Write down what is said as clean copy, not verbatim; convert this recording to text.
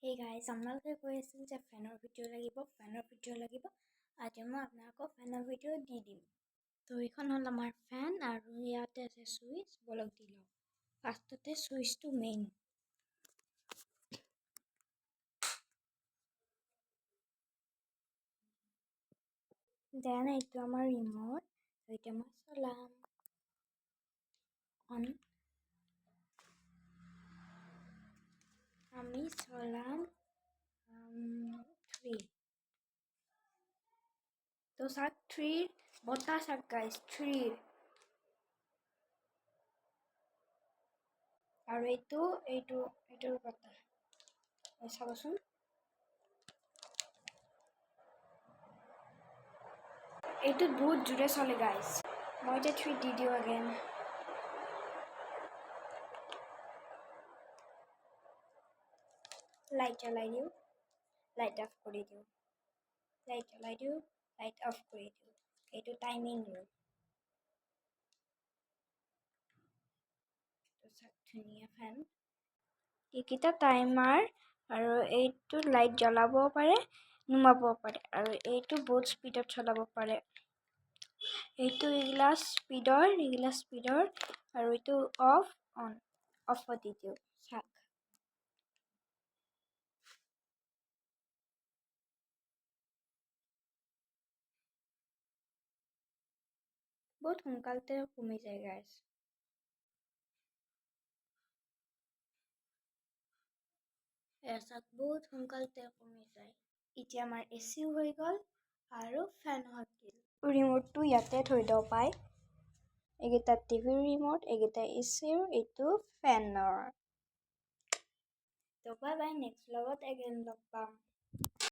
Hey guys, আপোনালোকে কৈ আছিল যে ফেনৰ ভিডিঅ' লাগিব আজি মই আপোনালোকক ফেনৰ ভিডিঅ' দি দিম। তো এইখন হ'ল আমাৰ ফেন আৰু ইয়াতে আছে সুইচ, বলক দি লওঁ। ফাৰ্ষ্টতে সুইচটো মেইন। দেন এইটো আমাৰ ৰিমোট, এতিয়া মই চলাম অন। আমি চলাম 3। তো চাক 3 বতাহ চাক গাইজ 3 আৰু এইটোৰ বতাহ চাবচোন। এইটো বহুত জোৰে চলে গাইজ। মই এতিয়া 3 দি দিওঁ আগেন। লাইট জ্বলাই দিওঁ, লাইট অফ কৰি দিওঁ, লাইট জ্বলাই দিওঁ, লাইট অফ কৰি দিওঁ। এইটো টাইমিং ৰূল। ধুনীয়া ফেন। এইকেইটা টাইমাৰ আৰু এইটো লাইট জ্বলাব পাৰে, নুমাব পাৰে আৰু এইটো বহুত স্পীডত চলাব পাৰে। এইগিলা স্পীডৰ আৰু এইটো অফ দি দিওঁ চাক। বহুত সোনকালতে কমি যায় গাইজ। চাক বহুত সোনকালতে কমি যায়। এতিয়া আমাৰ এচিও হৈ গ'ল আৰু ফেন হৈ গ'ল। ৰিমোটটো ইয়াতে থৈ দিব পায়। এইকেইটা টিভিৰ ৰিমোট, এইকেইটা এচিৰ, এইটো ফেনৰ। তো বাই বাই, নেক্সট লগত এগেইন লগ পাম।